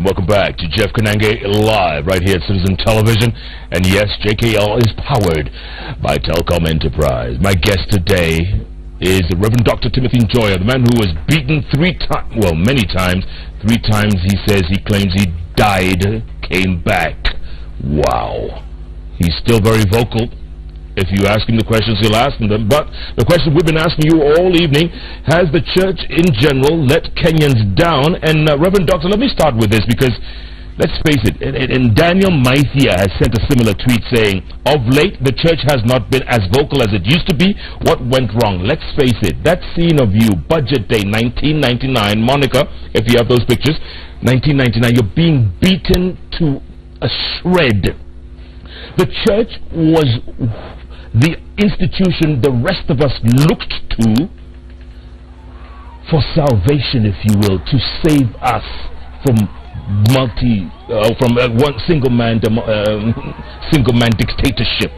welcome back to Jeff Koinange live right here at Citizen Television. And yes, JKL is powered by Telcom Enterprise. My guest today is the Reverend Dr. Timothy Njoya, the man who was beaten many times. 3 times he claims he died, came back. Wow. He's still very vocal. If you ask him the questions, he'll ask them. But the question we've been asking you all evening, has the church in general let Kenyans down? And Reverend Doctor, let me start with this, because let's face it, and Daniel Maithia has sent a similar tweet saying, of late, the church has not been as vocal as it used to be. What went wrong? Let's face it, that scene of you, Budget Day 1999, Monica, if you have those pictures, 1999, you're being beaten to a shred. The church was the institution the rest of us looked to for salvation, if you will, to save us from one single man dictatorship.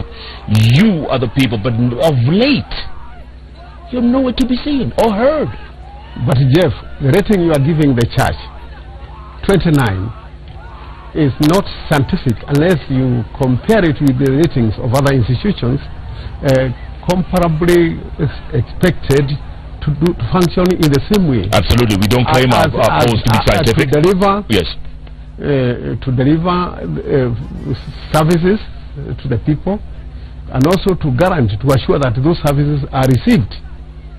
You are the people, but of late you're nowhere to be seen or heard. But Jeff, the rating you are giving the church, 29, is not scientific unless you compare it with the ratings of other institutions comparably expected to function in the same way. Absolutely, we don't claim our polls to be scientific. To deliver, yes, to deliver services to the people, and also to guarantee, to assure that those services are received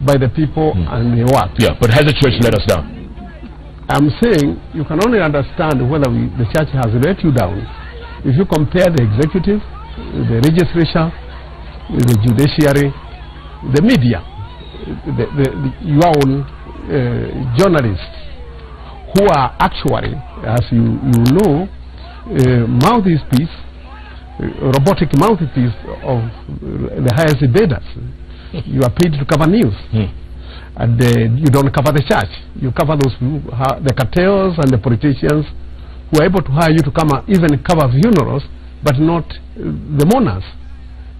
by the people and they work. Yeah, but has the church let us down? I'm saying you can only understand whether the church has let you down if you compare the executive, the legislature, the judiciary, the media, your own journalists, who are actually, as you know, mouthpiece, robotic mouthpiece of the highest bidders. You are paid to cover news. And you don't cover the church. You cover those the cartels and the politicians who are able to hire you to come even cover funerals, but not the mourners,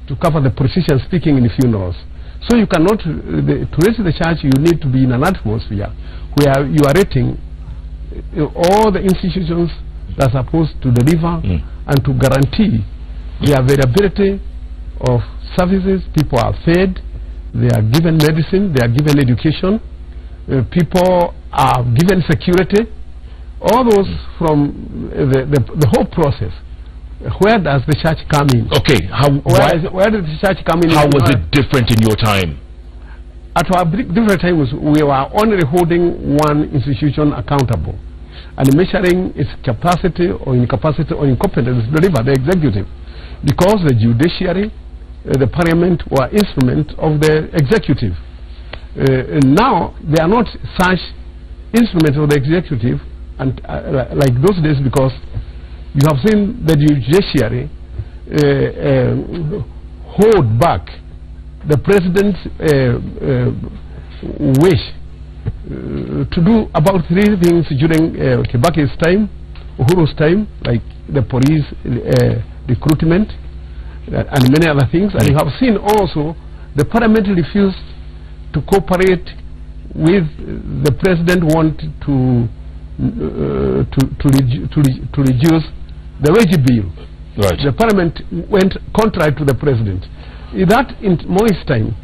to cover the politicians speaking in the funerals. So you cannot, to raise the church, you need to be in an atmosphere where you are rating all the institutions that are supposed to deliver and to guarantee the availability of services. People are fed, they are given medicine, they are given education, people are given security. All those from the whole process. Where does the church come in? Okay, where did the church come in? How was it different in your time? At our different times, we were only holding one institution accountable and measuring its capacity or incapacity or incompetence to deliver, the executive, because the judiciary, the parliament were instruments of the executive. Now they are not such instruments of the executive, and like those days, because you have seen the judiciary hold back the president's wish to do about 3 things during Kibaki's time, Uhuru's time, like the police recruitment and many other things. And you have seen also the parliament refused to cooperate with the president wanted to reduce the wage bill. Right. The parliament went contrary to the president. In Moi's time,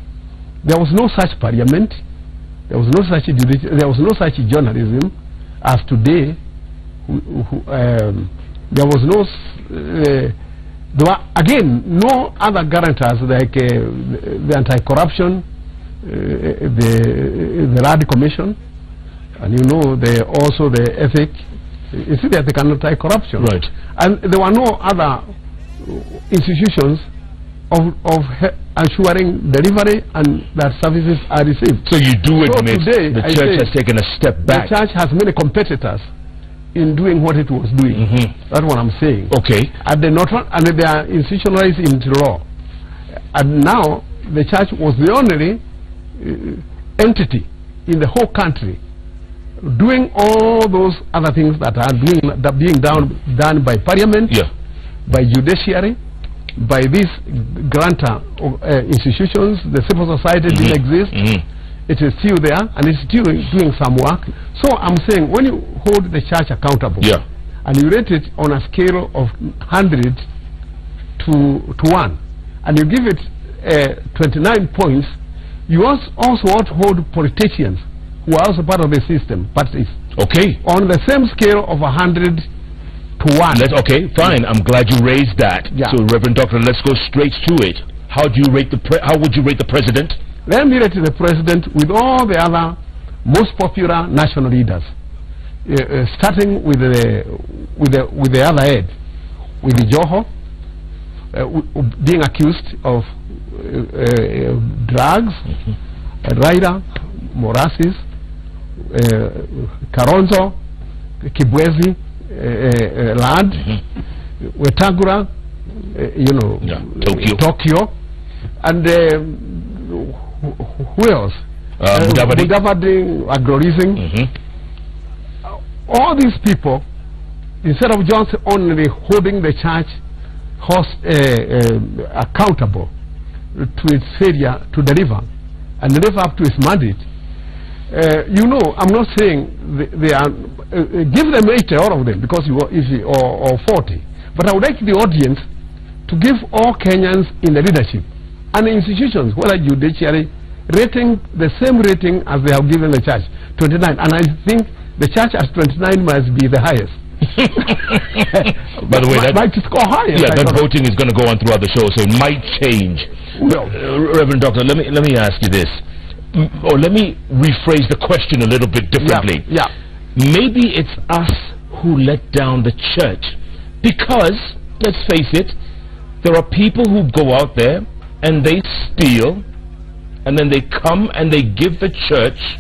there was no such parliament, there was no such journalism as today. There was no, there were again no other guarantors like the anti-corruption, the RAD Commission, and you know also the ethic. You see that they cannot tie corruption. Right. And there were no other institutions of assuring delivery and that services are received. So you do admit today, the church has taken a step back. The church has many competitors in doing what it was doing. That's what I'm saying. Okay. And they are institutionalized into law. And now the church was the only entity in the whole country doing all those other things that are being done by parliament, by judiciary, by these grantor institutions. The civil society didn't exist. It is still there and it's still doing some work. So I'm saying, when you hold the church accountable and you rate it on a scale of 100 to 1, and you give it 29 points, you also want to hold politicians who are also part of the system, parties, okay, on the same scale of 100 to 1. Okay, fine. I'm glad you raised that. Yeah. So, Reverend Doctor, let's go straight to it. How do you rate how would you rate the president? Let me rate the president with all the other most popular national leaders, starting with the other head, with the Joho, being accused of drugs, Raila, Morasis, Karonzo, Kibwezi, Lad, Wetangula, Tokyo, and who else? Mudavadi, agrorism. All these people, instead of just only holding the church accountable to its failure to deliver and live up to its mandate, I'm not saying they are give them 80, all of them, because or 40, but I would like the audience to give all Kenyans in the leadership and institutions, whether judiciary, rating the same rating as they have given the church, 29, and I think the church as 29 must be the highest. By the way, that might score higher. Yeah, that voting is going to go on throughout the show, so it might change. Well, Reverend Doctor, let me ask you this, or let me rephrase the question a little bit differently. Yeah. Maybe it's us who let down the church, because let's face it, there are people who go out there and they steal, and then they come and they give the church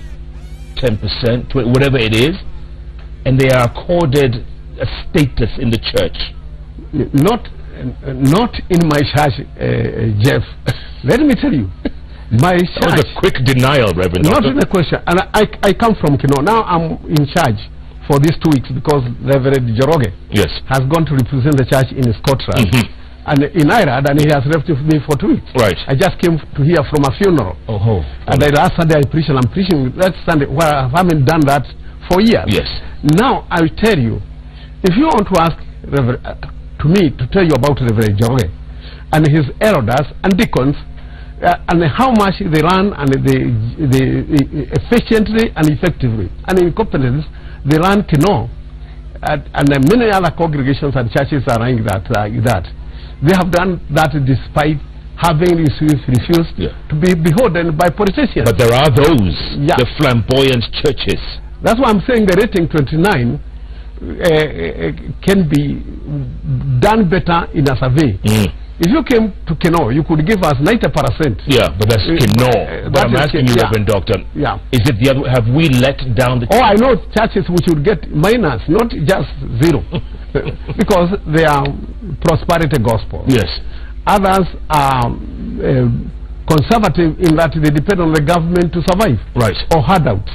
10%, whatever it is, and they are accorded a status in the church. Not in my church, Jeff. Let me tell you, my church. That was a quick denial, Reverend Doctor. Not in the question. And I come from Kino. Now I'm in charge for these 2 weeks because Reverend Joroge has gone to represent the church in Scotland. And in Ireland, and he has left with me for 2 weeks. Right. I just came to hear from a funeral. And last Sunday I preached, and I'm preaching that Sunday. Well, I haven't done that for years. Yes. Now I will tell you, if you want to ask to me to tell you about Reverend Njoya and his elders and deacons, and how much they run, and they efficiently and effectively and in competence they run Kino, and many other congregations and churches are running that. They have done that despite having refused to be beholden by politicians. But there are those, the flamboyant churches. That's why I'm saying the rating 29 can be done better in a survey. If you came to Keno, you could give us 90%. Yeah, but that's Keno. But I'm asking you, Reverend Doctor, is it the other? Have we let down the church? I know churches which would get minus, not just 0, because they are prosperity gospel. Yes. Others are conservative in that they depend on the government to survive. Right. Or handouts.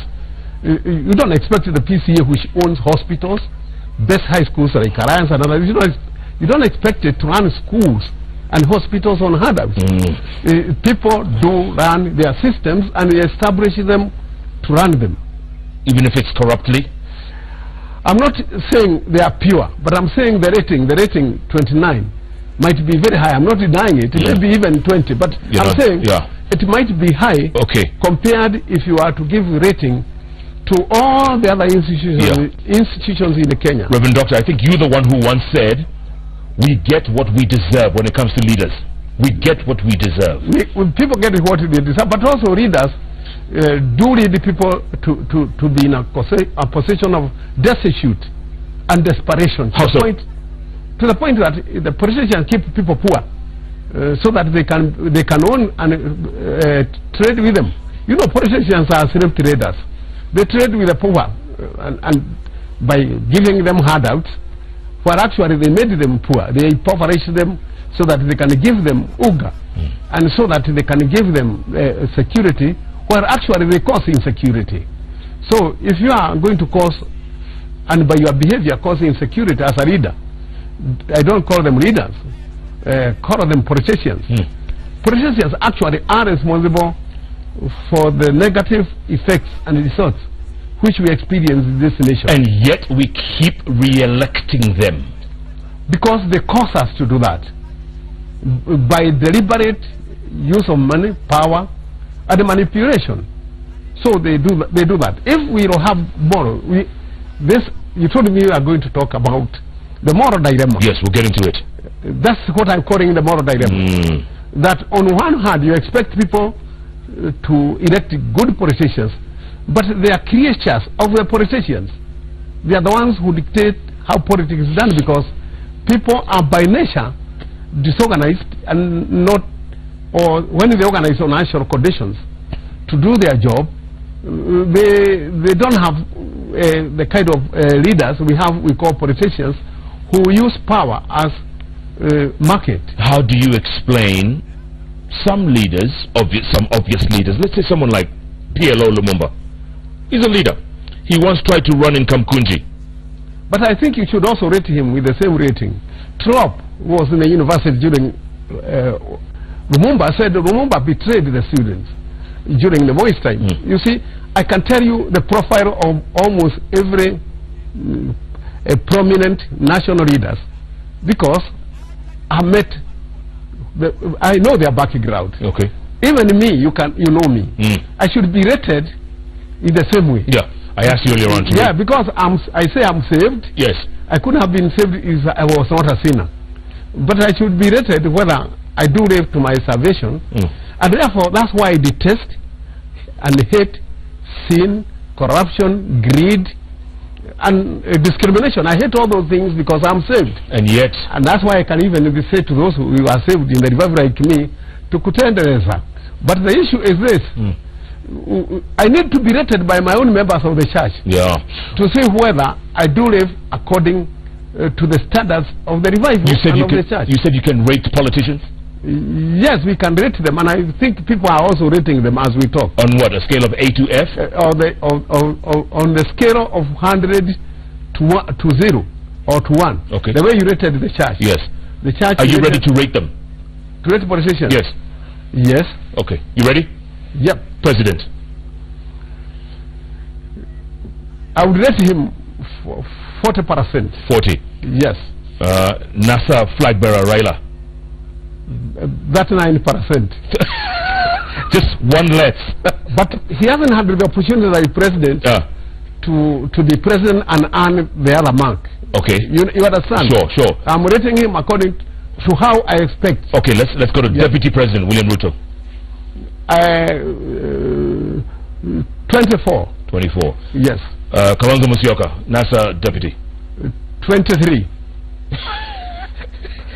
You don't expect the PCA, which owns hospitals, best high schools like Alliance and others, you don't expect it to run schools and hospitals on handouts. People do run their systems and they establish them to run them. Even if it's corruptly? I'm not saying they are pure, but I'm saying the rating 29 might be very high. I'm not denying it. It may be even 20, but I'm saying it might be high compared if you are to give rating to all the other institutions in Kenya. Reverend Doctor, I think you're the one who once said, we get what we deserve when it comes to leaders. We get what we deserve. People get what they deserve, but also leaders do lead the people to be in a position of destitute and desperation. How so? To the point that the politicians keep people poor, so that they can own and trade with them. You know, politicians are slave traders. They trade with the poor, and by giving them handouts, where actually they made them poor. They impoverished them so that they can give them uga, and so that they can give them security, where actually they cause insecurity. So if you are going to cause, and by your behavior cause insecurity as a leader, I don't call them leaders, call them politicians. Politicians actually are responsible for the negative effects and results which we experience in this nation. And yet we keep re-electing them. Because they cause us to do that. By deliberate use of money, power, and manipulation. So they do that. If we don't have moral, you told me you are going to talk about the moral dilemma. Yes, we'll get into it. That's what I'm calling the moral dilemma. That on one hand you expect people to elect good politicians, but they are creatures of the politicians. They are the ones who dictate how politics is done, because people are by nature disorganized and not, or when they organize on natural conditions to do their job, they don't have the kind of leaders we call politicians, who use power as market. How do you explain some leaders, some obvious leaders? Let's say someone like PLO Lumumba. He's a leader. He once tried to run in Kamkunji. But I think you should also rate him with the same rating. Trop was in the university during Lumumba said Lumumba betrayed the students during the Moist time. You see, I can tell you the profile of almost every prominent national leaders, because I know their background. Okay. Even me, you know me. I should be rated in the same way. Yeah, I asked you earlier on. Yeah, because I say I'm saved. Yes. I couldn't have been saved if I was not a sinner. But I should be rated whether I do live to my salvation. And therefore, that's why I detest and hate sin, corruption, greed, and discrimination. I hate all those things because I'm saved. And yet. And that's why I can even say to those who are saved in the revival like me, to kutendeleza. But the issue is this. I need to be rated by my own members of the church. Yeah. To see whether I do live according to the standards of the revival of the church. You said you can rate politicians? Yes, we can rate them, and I think people are also rating them as we talk. On what, a scale of A to F? On the scale of 100 to 0 or to 1. Okay. The way you rated the church. Yes. The church. Are you ready to rate them? To rate politicians? Yes. Yes. Okay. You ready? Yep. President. I would rate him 40%. 40. Yes. NASA flag bearer Raila. 39%. Just one less. But he hasn't had the opportunity as president to be president and earn the other mark. Okay. You understand? Sure. I'm rating him according to how I expect. Okay, let's go to Deputy President William Ruto. 24. 24. Yes. Kalonzo Musyoka, NASA Deputy. 23.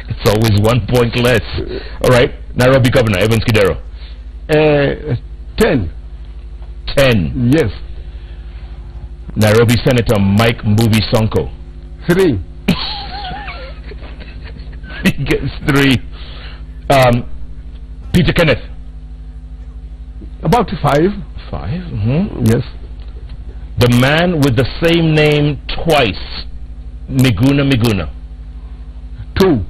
It's always 1 point less. All right. Nairobi Governor Evans Kidero. 10. 10. Yes. Nairobi Senator Mike Mbuvi Sonko. 3. He gets 3. Peter Kenneth. About 5. 5. Yes. The man with the same name twice. Miguna. 2.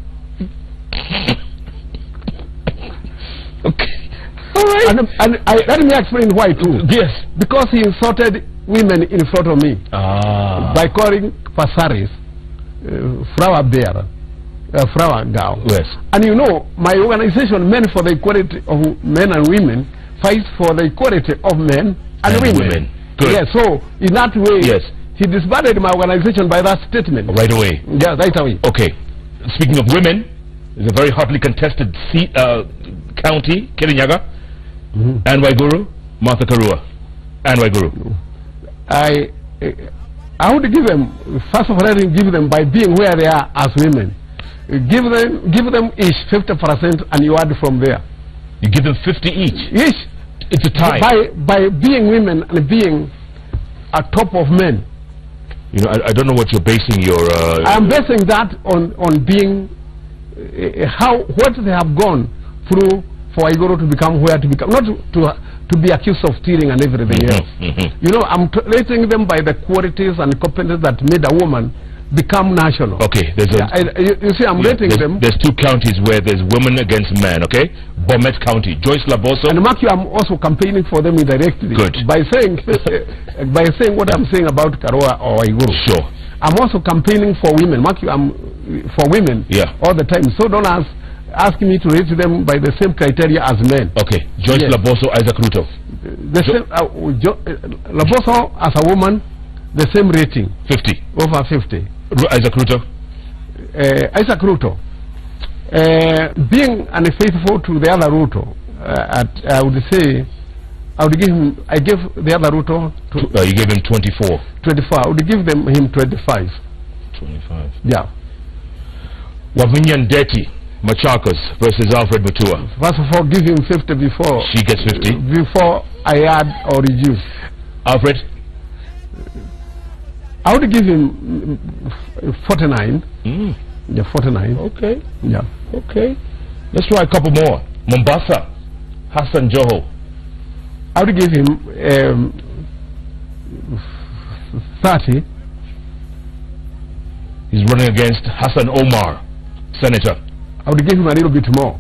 Okay. All right. And let me explain why 2. Yes. Because he insulted women in front of me. By calling Pasaris flower bearer, flower girl. Yes. And you know, my organization, Men for the Equality of Men and Women, fights for the equality of men and women. Good. Yes. So in that way, yes, he disbanded my organization by that statement. Right away. Yeah, right away. Okay. Speaking of women, it's a very hotly contested county, Kirinyaga, and Waiguru, Martha Karua, and Waiguru. I would give them, first of all, let me give them by being where they are as women. Give them each 50%, and you add from there. You give them 50 each. Each. It's a tie. By being women and being at top of men. You know, I don't know what you're basing your. I'm basing that on being what they have gone through for Igoro to become where to become, not to be accused of stealing and everything else. You know, I'm rating them by the qualities and competence that made a woman become national. Okay, there's you see, I'm rating them. There's 2 counties where there's women against men, okay? Bomet County, Joyce Laboso. And mark you, I'm also campaigning for them indirectly. Good. By saying what I'm saying about Karoa or Iguru. Sure. I'm also campaigning for women. Mark you, I'm for women all the time. So don't ask me to rate them by the same criteria as men. Okay. Joyce Laboso, Isaac Ruto. The same, Laboso as a woman, the same rating. 50. Over 50. Isaac Ruto. Isaac Ruto. Being unfaithful to the other Ruto, I would say, I gave the other Ruto. You gave him 24. 24. I would give him 25. 25. Yeah. Wavinyan Deti, Machakos versus Alfred Mutua. First of all, give him 50 before. She gets 50. Before I add or reduce. Alfred? I would give him 49. Yeah, 49. Okay. Yeah. Okay. Let's try a couple more. Mombasa, Hassan Joho. I would give him 30. He's running against Hassan Omar, Senator. I would give him a little bit more.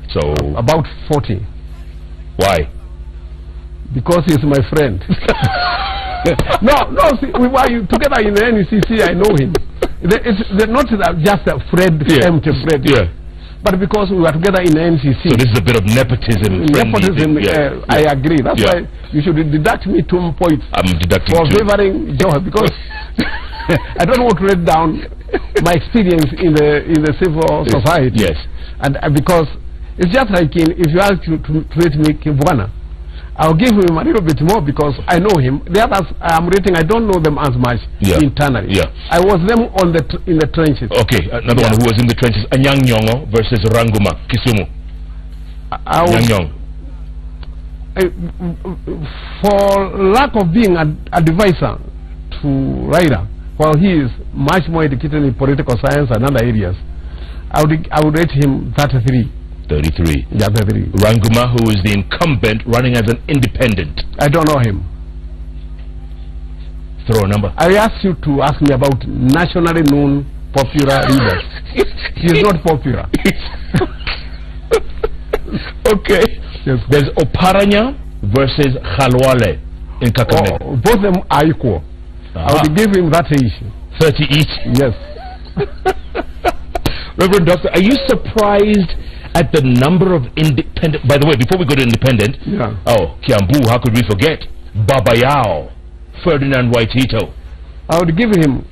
So about 40. Why? Because he's my friend. No. See, we were together in the NCC. I know him. It's not just a Fred, empty Fred. Yeah. But because we were together in the NCC. So this is a bit of nepotism. Nepotism. I agree. That's why you should deduct me 2 points. I'm deducting for favoring Joe, because I don't want to write down my experience in the civil society. Yes. And because it's just like if you ask you to rate me Kibwana, I'll give him a little bit more because I know him. The others I'm rating, I don't know them as much internally. Yeah. I was them in the trenches. Okay, another one who was in the trenches, Anyang Nyongo versus Ranguma, Kisumu. Anyang for lack of being an advisor to Raila, while he is much more educated in political science and other areas, I would rate him 33. 33. Yeah, 33. Ranguma, who is the incumbent, running as an independent. I don't know him. Throw a number. I asked you to ask me about nationally known popular leaders. He is not popular. Okay. Yes. There's Oparanya versus Khalwale in Kakamega. Both of them are equal. I would give him that each. 30 each? Yes. Reverend Doctor, are you surprised at the number of independent? By the way, before we go to independent, Kiambu, how could we forget? Babayao, Ferdinand Waitito. I would give him,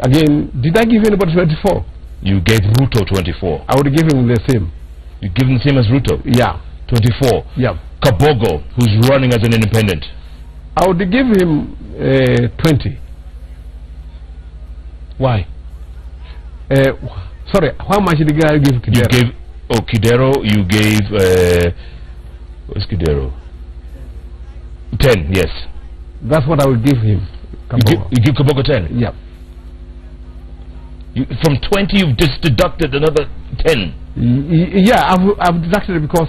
again, did I give anybody 24? You gave Ruto 24. I would give him the same. You give him the same as Ruto? Yeah. 24. Yeah. Kabogo, who's running as an independent. I would give him 20. Why? Sorry, how much did I give Kidero? You gave, Kidero, you gave, what's Kidero? 10, yes. That's what I would give him. You give Kabogo 10? Yeah. From 20, you've just deducted another 10. Yeah, I've deducted it because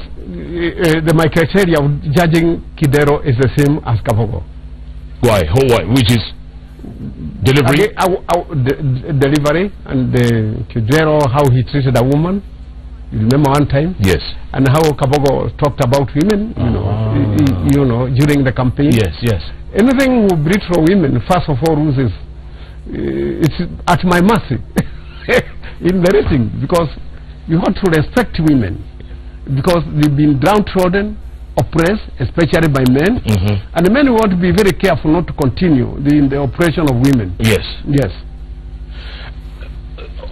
my criteria of judging Kidero is the same as Kabogo. Why? Which is delivery? Delivery and Kidero, how he treated a woman. You remember one time? Yes. And how Kabogo talked about women, you know, during the campaign. Yes, yes. Anything we breed for women, first of all, is it's at my mercy in the rating, because you have to respect women because they've been downtrodden, oppressed, especially by men, and the men want to be very careful not to continue in the oppression of women. Yes. Yes.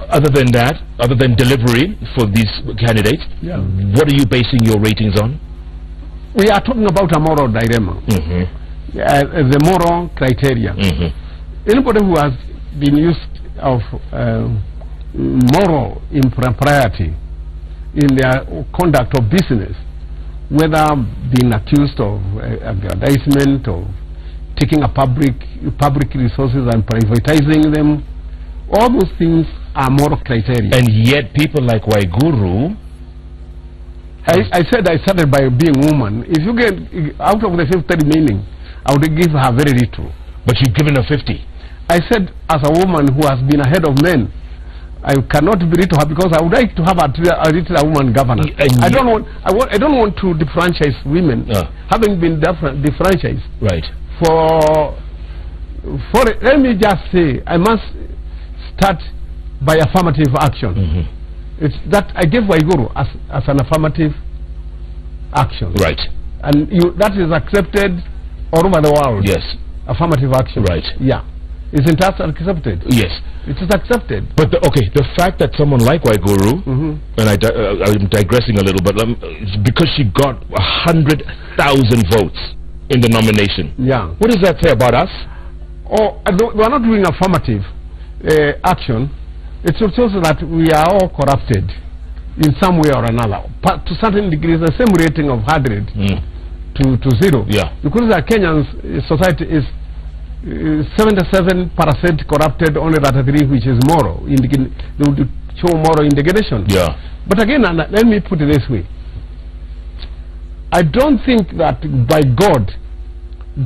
Other than that, other than delivery for these candidates, what are you basing your ratings on? We are talking about a moral dilemma, the moral criteria. Anybody who has been used of moral impropriety in their conduct of business, whether being accused of aggrandizement, of taking a public resources and privatizing them, all those things are moral criteria. And yet people like Waiguru, I said I started by being woman. If you get out of the 50 remaining, I would give her very little. But you've given her 50. I said, as a woman who has been ahead of men, I cannot belittle her because I would like to have a little woman governor. I don't want to differentiate women, having been differentiated. Right. Let me just say, I must start by affirmative action. It's that I gave Waiguru as an affirmative action. Right. And that is accepted all over the world. Yes. Affirmative action. Right. Yeah. Isn't that accepted? Yes. It is accepted. But the fact that someone like Waiguru, and I'm digressing a little, but it's because she got 100,000 votes in the nomination. Yeah. What does that say about us? Oh, we're not doing affirmative action. It shows that we are all corrupted in some way or another. But to certain degrees, the same rating of 100 to 0. Yeah. Because the Kenyan society is 77% corrupted, only that 3 which is moral. They would show moral indignation. Yeah. But again, let me put it this way. I don't think that by God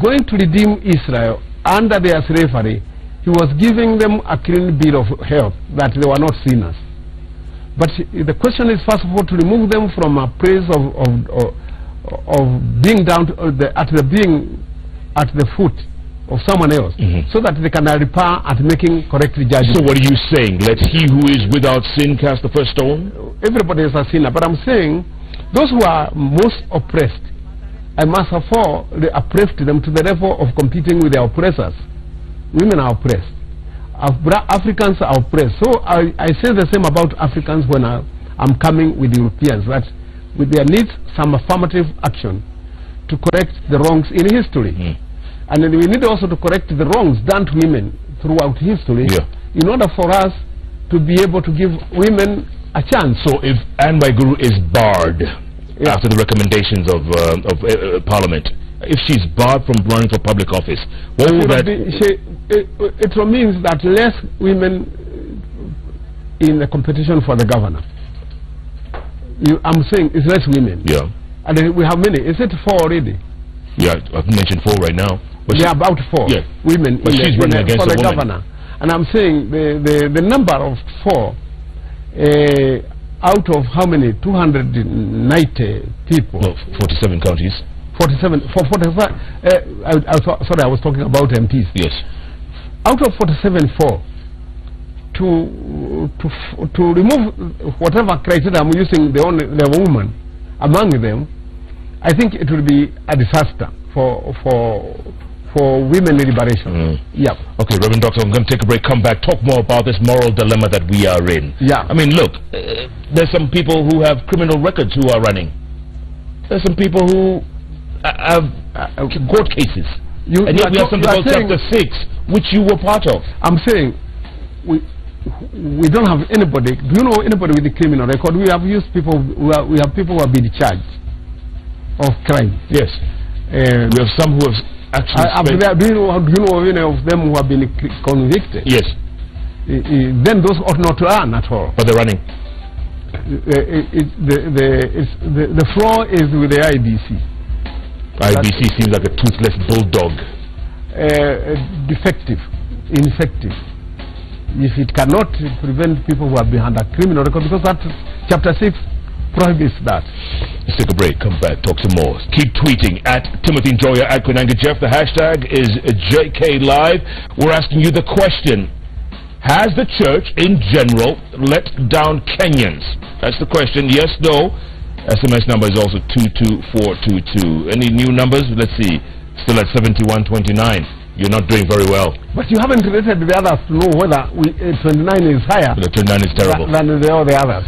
going to redeem Israel under their slavery, he was giving them a clean bill of health, that they were not sinners. But the question is, first of all, to remove them from a place of being down to being at the foot of someone else, so that they can repair at making correct judgment. So what are you saying? Let he who is without sin cast the first stone? Everybody is a sinner, but I'm saying those who are most oppressed, I must therefore oppress them to the level of competing with their oppressors. Women are oppressed. Africans are oppressed. So I say the same about Africans when I'm coming with Europeans, that with their needs some affirmative action to correct the wrongs in history. And then we need also to correct the wrongs done to women throughout history, in order for us to be able to give women a chance. So if Anne Waiguru is barred after the recommendations of Parliament, if she's barred from running for public office, what will that... It means that less women in the competition for the governor. I'm saying it's less women. Yeah. And we have many. Is it 4 already? Yeah, I've mentioned 4 right now. But there are about 4 women but she's running against for the woman. governor. And I'm saying the number of 4 out of how many? 290 people. No, 47 counties. 47. For 45. Sorry, I was talking about MPs. Yes. Out of 47, 4. To remove whatever criteria I'm using, the woman among them, I think it will be a disaster for women liberation. Yeah. Okay, Reverend Doctor, I'm going to take a break, come back, talk more about this moral dilemma that we are in. Yeah. I mean, look, there's some people who have criminal records who are running. There's some people who have court cases. And yet we have something called Chapter 6, which you were part of. I'm saying we don't have anybody. Do you know anybody with a criminal record? We have used people. We have people who have been charged of crime. Yes. We have some who have actually. Do you know any of them who have been convicted? Yes. Then those ought not to earn at all. But they're running. The flaw is with the IBC. IBC seems like a toothless bulldog. Defective, ineffective. If it cannot prevent people who have been under criminal record, because that Chapter 6 prohibits that. Let's take a break, come back, talk some more. Keep tweeting at Timothy Njoya, at Koinange Jeff. The hashtag is JK Live. We're asking you the question: has the church in general let down Kenyans? That's the question. Yes, no. SMS number is also 22422. Any new numbers? Let's see. Still at 7129. You're not doing very well. But you haven't related the others to know whether 29 is higher. The 29 is terrible. Than all the others.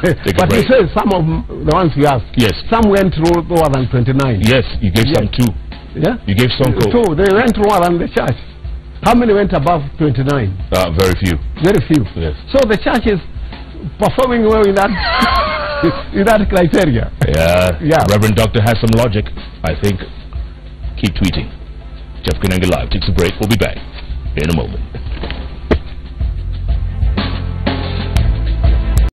But you say some of the ones you asked. Yes. Some went lower than 29. Yes, you gave some too. Yeah? You gave some too. They went lower than the church. How many went above 29? Very few. Very few. Yes. So the church is performing well in that in that criteria. Yeah. Reverend Doctor has some logic, I think. Keep tweeting. Jeff Koinange Live takes a break. We'll be back in a moment.